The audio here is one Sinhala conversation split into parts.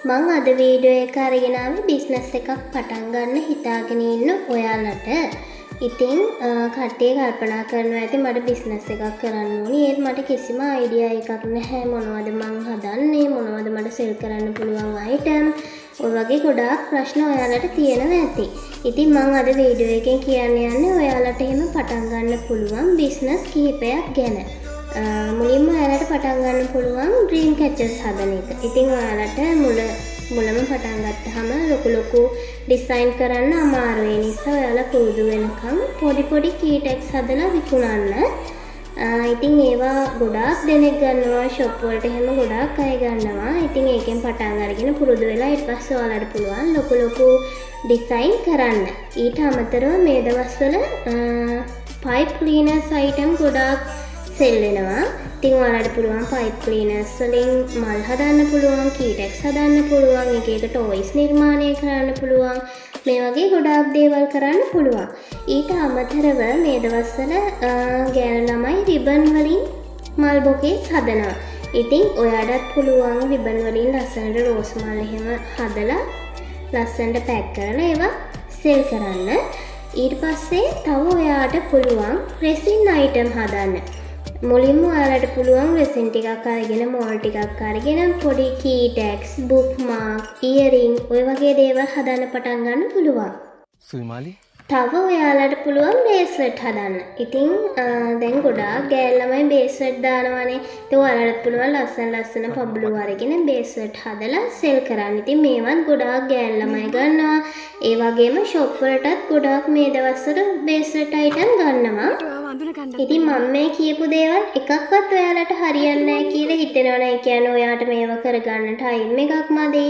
මං අද වීඩියෝ එක අරගෙන ආවේ බිස්නස් එකක් පටන් ගන්න හිතාගෙන ඉන්න ඔයාලට. ඉතින් කට්ටිය කල්පනා කරනවා ඇති මට බිස්නස් එකක් කරන්න ඕනේ. ඒත් මට කිසිම අයිඩියා එකක් නැහැ. මොනවද මං හදන්නේ? මොනවද මට සෙල් කරන්න පුළුවන් අයිටම්? ඔය වගේ ගොඩාක් ප්‍රශ්න ඔයාලට තියෙනවා ඇති. ඉතින් මං අද වීඩියෝ එකෙන් කියන්න යන්නේ ඔයාලට එහෙම පටන් ගන්න පුළුවන් බිස්නස් කිහිපයක් ගැන. මුලින්ම ඔයාලට පටන් ගන්න පුළුවන් ඩ්‍රීම් කැචර්ස් හදන එක. ඉතින් ඔයාලට මුලම පටන් ගත්තාම ලොකු ඩිසයින් කරන්න අමාරු. ඒ නිසා ඔයාලා පුරුදු වෙනකම් පොඩි කී ටැග්ස් හදලා විකුණන්න. ඉතින් ඒවා ගොඩාක් දෙනෙක් ගන්නවා, ෂොප් වලට එහෙම ගොඩාක් අය ගන්නවා. ඉතින් ඒකෙන් පටන් අරගෙන පුරුදු වෙලා ඊට පස්සේ ඔයාලට පුළුවන් ලොකු ඩිසයින් කරන්න. ඊට අමතරව මේ දවස්වල පයිප් ක්ලීනර්ස් අයිටම් ගොඩාක් සෙල් වෙනවා. ඉතින් ඔයාලට පුළුවන් පයිප් ක්ලීනර්ස් වලින් මල් හදන්න පුළුවන්, කී ටැග්ස් හදන්න පුළුවන්, එක ටොයිස් නිර්මාණය කරන්න පුළුවන්. මේ වගේ ගොඩාක් දේවල් කරන්න පුළුවන්. ඊට අමතරව මේ දවස්වල ගෑනු ළමයි රිබන් වලින් මල් බොකේස් හදනවා. ඉතින් ඔයාලට පුළුවන් රිබන් වලින් ලස්සනට රෝස් මල් එහෙම හදලා ලස්සනට පැක් කරලා ඒවා සෙල් කරන්න. ඊට පස්සේ තව ඔයාට පුළුවන් රෙසින් අයිටම් හදන්න. මුලින්ම ඔයාලට පුළුවන් රෙසින් ටිකක් අරගෙන මෝල් ටිකක් අරගෙන පොඩි කී ටැග්ස්, බුක්මාර්ක්, ඉයරින් ඔය වගේ දේවල් හදන්න පටන් ගන්න පුළුවන්. සුයිමාලි තව ඔයාලට පුළුවන් බේස්ලට් හදන්න. ඉතින් දැන් ගොඩාක් ගෑල් ළමයි බේස්ලට් දානවානේ. ඉතින් ඔයාලට පුළුවන් ලස්සන පබ්ලු අරගෙන බේස්ලට් හදලා සෙල් කරන්න. ඉතින් මේවත් ගොඩාක් ගෑල් ළමයි ගන්නවා. ඒ වගේම ෂොප් වලටත් ගොඩාක් මේ දවස්වල බේස්ලට් අයිටම් ගන්නවා. ඉතින් මම මේ කියපු දේවල් එකක්වත් ඔයාලට හරියන්නේ නැහැ කියලා හිතෙනවනේ. ඒ කියන්නේ ඔයාට මේව කරගන්න ටයිම් එකක් මදි.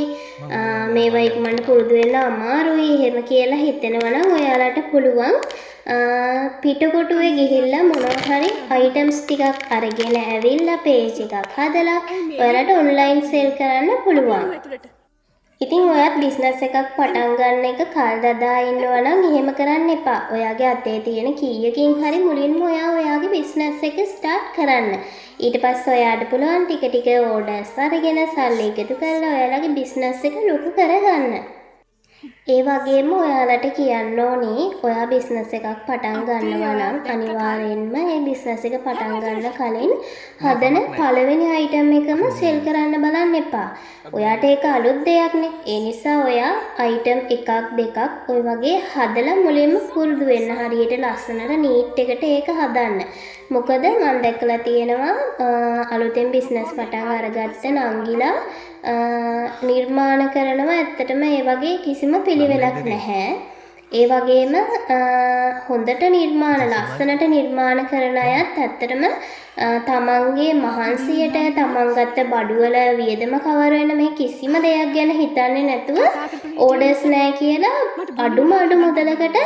මේවා ඉක්මනට පුරුදු වෙන්න අමාරුයි. එහෙම කියලා හිතෙනවා නම් ඔයාලට පුළුවන් පිටකොටුවේ ගිහිල්ලා මොනවා හරි අයිටම්ස් ටිකක් අරගෙන ඇවිල්ලා පේජ් එකක් හදලා ඔයාලට ඔන්ලයින් සෙල් කරන්න පුළුවන්. ඉතින් ඔයාත් බිස්නස් එකක් පටන් ගන්න එක කල් දදා ඉන්නවා නම් එහෙම කරන්න එපා. ඔයාගේ අතේ තියෙන කීයකින් හරි මුලින්ම ඔයාගේ බිස්නස් එක ස්ටාර්ට් කරන්න. ඊට පස්සේ ඔයාට පුළුවන් ටික ඕඩර්ස් අරගෙන සල්ලි එකතු කරලා ඔයාලගේ බිස්නස් එක ලොකු කරගන්න. ඒ වගේම ඔයාලට කියන්න ඕනේ ඔයා බිස්නස් එකක් පටන් ගන්නවා නම් අනිවාර්යෙන්ම මේ බිස්නස් එක පටන් ගන්න කලින් හදන පළවෙනි අයිටම් එකම සෙල් කරන්න බලන්න එපා. ඔයාට ඒක අලුත් දෙයක්නේ. ඒ නිසා ඔයා අයිටම් එකක් දෙකක් ඔය වගේ හදලා මුලින්ම පුරුදු වෙන්න. හරියට ලස්සනට නීට් එකට ඒක හදන්න. මොකද මම දැකලා තියෙනවා අලුතෙන් බිස්නස් පටන් අරගත්ත නංගිලා නිර්මාණ කරනවා. ඇත්තටම ඒ වගේ කිසිම පිළිවෙලක් නැහැ. ඒ වගේම හොඳට ලස්සනට නිර්මාණ කරන අයත් ඇත්තටම තමන්ගේ මහන්සියට තමන් ගත්ත බඩුවල වියදම කවර වෙන මේ කිසිම දෙයක් ගැන හිතන්නේ නැතුව ඕඩර්ස් නැහැ කියලා අඩුම මුදලකට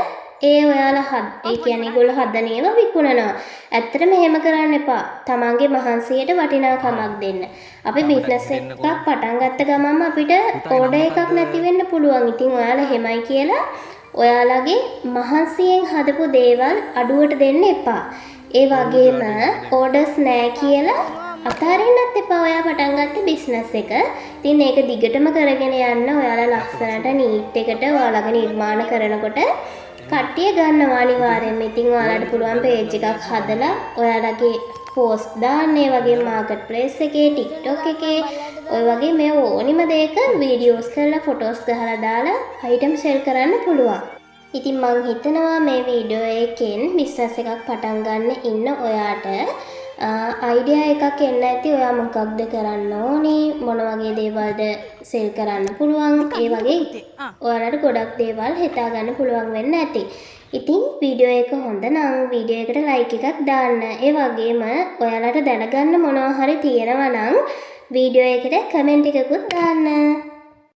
ඔයාලා ඒ කියන්නේ ඒගොල්ලෝ හදන ඒවා විකුණනවා. ඇත්තටම එහෙම කරන්න එපා. තමන්ගේ මහන්සියට වටිනාකමක් දෙන්න. අපි බිස්නස් එකක් පටන් ගත්ත ගමන්ම අපිට ඕඩර් එකක් නැති වෙන්න පුළුවන්. ඉතින් ඔයාලා එහෙමයි කියලා ඔයාලගේ මහන්සියෙන් හදපු දේවල් අඩුවට දෙන්න එපා. ඒ වගේම ඕඩර්ස් නැහැ කියලා අතාරින්නත් එපා ඔයා පටන් ගත්ත බිස්නස් එක. ඉතින් ඒක දිගටම කරගෙන යන්න ඔයාලා ලස්සනට නීට් එකට ඔයාලගේ නිර්මාණ කරනකොට කට්ටිය ගන්නවා අනිවාර්යෙන්ම. ඉතින් ඔයාලට පුළුවන් පේජ් එකක් හදලා ඔයාලගේ පෝස්ට් දාන්න. ඒ වගේ මාකට් ප්ලේස් එකේ, TikTok එකේ ඔය වගේ මේ ඕනිම දෙයක වීඩියෝස් කරලා ෆොටෝස් ගහලා දාලා අයිටම් සෙල් කරන්න පුළුවන්. ඉතින් මං හිතනවා මේ වීඩියෝ එකෙන් බිස්නස් එකක් පටන් ගන්න ඉන්න ඔයාට අයිඩියා එකක් එන්න ඇති. ඔයා මොකක්ද කරන්න ඕනේ, මොන වගේ දේවල්ද සෙල් කරන්න පුළුවන්, ඒ වගේ ඔයාලට ගොඩක් දේවල් හිතා ගන්න පුළුවන් වෙන්න ඇති. ඉතින් වීඩියෝ එක හොඳ නම් වීඩියෝ එකට ලයික් එකක් දාන්න. ඒ වගේම ඔයාලට දැනගන්න මොනවා හරි තියෙනවා නම් වීඩියෝ එකට කමෙන්ට් එකකුත් දාන්න.